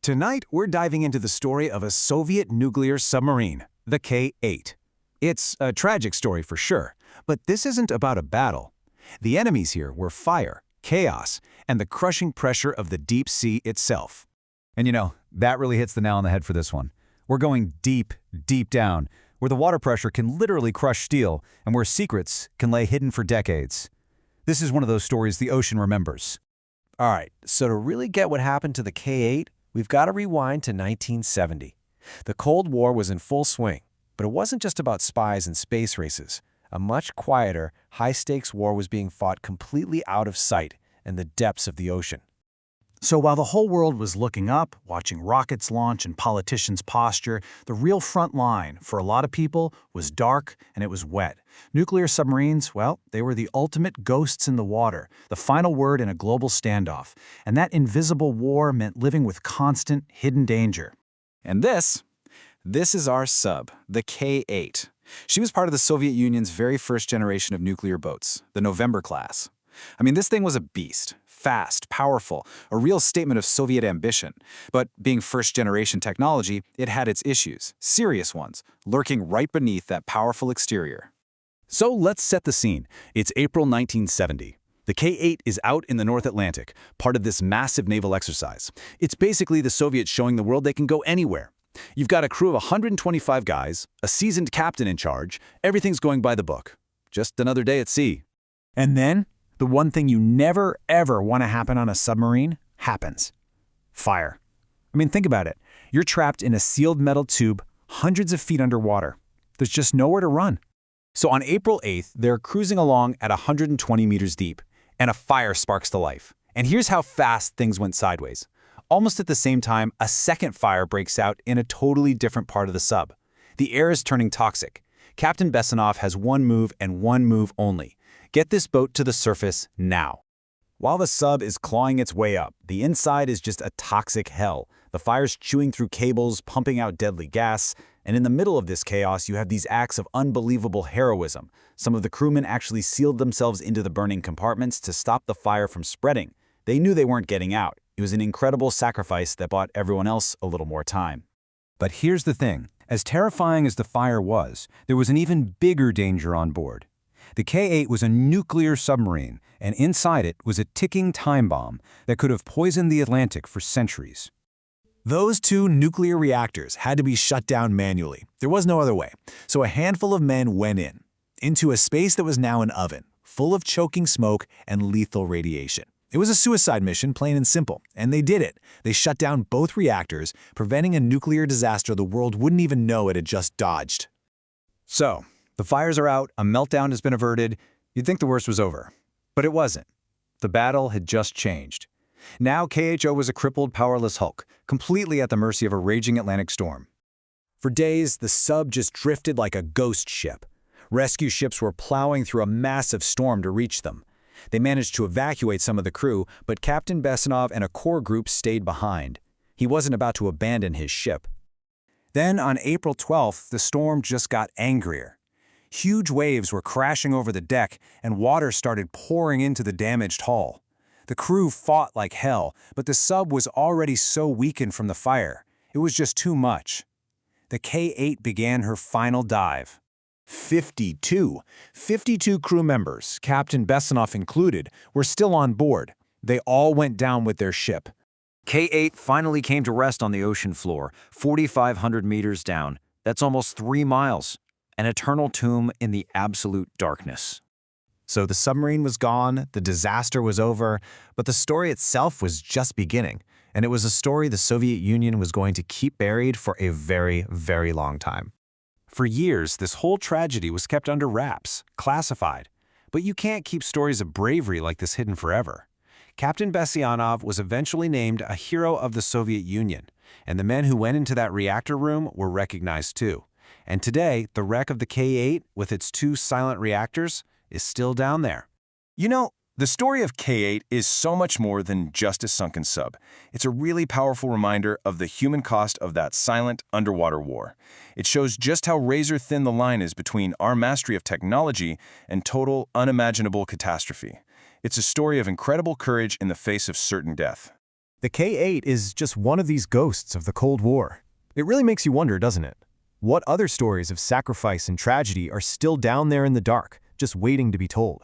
Tonight, we're diving into the story of a Soviet nuclear submarine, the K-8. It's a tragic story for sure, but this isn't about a battle. The enemies here were fire, chaos, and the crushing pressure of the deep sea itself. And that really hits the nail on the head for this one. We're going deep, deep down, where the water pressure can literally crush steel and where secrets can lay hidden for decades. This is one of those stories the ocean remembers. All right, so to really get what happened to the K-8, we've got to rewind to 1970. The Cold War was in full swing, but it wasn't just about spies and space races. A much quieter, high-stakes war was being fought completely out of sight in the depths of the ocean. So while the whole world was looking up, watching rockets launch and politicians posture, the real front line, for a lot of people, was dark and it was wet. Nuclear submarines, well, they were the ultimate ghosts in the water, the final word in a global standoff. And that invisible war meant living with constant, hidden danger. And this is our sub, the K-8. She was part of the Soviet Union's very first generation of nuclear boats, the November class. I mean, this thing was a beast. Fast, powerful, a real statement of Soviet ambition. But being first-generation technology, it had its issues, serious ones, lurking right beneath that powerful exterior. So let's set the scene. It's April 1970. The K-8 is out in the North Atlantic, part of this massive naval exercise. It's basically the Soviets showing the world they can go anywhere. You've got a crew of 125 guys, a seasoned captain in charge, everything's going by the book. Just another day at sea. And then, the one thing you never, ever want to happen on a submarine happens. Fire. I mean, think about it. You're trapped in a sealed metal tube hundreds of feet underwater. There's just nowhere to run. So on April 8th, they're cruising along at 120 meters deep, and a fire sparks to life. And here's how fast things went sideways. Almost at the same time, a second fire breaks out in a totally different part of the sub. The air is turning toxic. Captain Bessonov has one move and one move only. Get this boat to the surface now. While the sub is clawing its way up, the inside is just a toxic hell. The fire's chewing through cables, pumping out deadly gas, and in the middle of this chaos, you have these acts of unbelievable heroism. Some of the crewmen actually sealed themselves into the burning compartments to stop the fire from spreading. They knew they weren't getting out. It was an incredible sacrifice that bought everyone else a little more time. But here's the thing. As terrifying as the fire was, there was an even bigger danger on board. The K-8 was a nuclear submarine, and inside it was a ticking time bomb that could have poisoned the Atlantic for centuries. Those two nuclear reactors had to be shut down manually. There was no other way. So a handful of men went into a space that was now an oven, full of choking smoke and lethal radiation. It was a suicide mission, plain and simple, and they did it. They shut down both reactors, preventing a nuclear disaster the world wouldn't even know it had just dodged. So, the fires are out, a meltdown has been averted. You'd think the worst was over. But it wasn't. The battle had just changed. Now KHO was a crippled, powerless hulk, completely at the mercy of a raging Atlantic storm. For days, the sub just drifted like a ghost ship. Rescue ships were plowing through a massive storm to reach them. They managed to evacuate some of the crew, but Captain Bessonov and a core group stayed behind. He wasn't about to abandon his ship. Then, on April 12th, the storm just got angrier. Huge waves were crashing over the deck, and water started pouring into the damaged hull. The crew fought like hell, but the sub was already so weakened from the fire. It was just too much. The K-8 began her final dive. 52 crew members, Captain Bessonov included, were still on board. They all went down with their ship. K-8 finally came to rest on the ocean floor, 4,500 meters down. That's almost 3 miles. An eternal tomb in the absolute darkness. So the submarine was gone, the disaster was over, but the story itself was just beginning. And it was a story the Soviet Union was going to keep buried for a very, very long time. For years, this whole tragedy was kept under wraps, classified. But you can't keep stories of bravery like this hidden forever. Captain Bessonov was eventually named a hero of the Soviet Union, and the men who went into that reactor room were recognized too. And today, the wreck of the K-8, with its 2 silent reactors, is still down there. The story of K-8 is so much more than just a sunken sub. It's a really powerful reminder of the human cost of that silent underwater war. It shows just how razor-thin the line is between our mastery of technology and total, unimaginable catastrophe. It's a story of incredible courage in the face of certain death. The K-8 is just one of these ghosts of the Cold War. It really makes you wonder, doesn't it? What other stories of sacrifice and tragedy are still down there in the dark, just waiting to be told?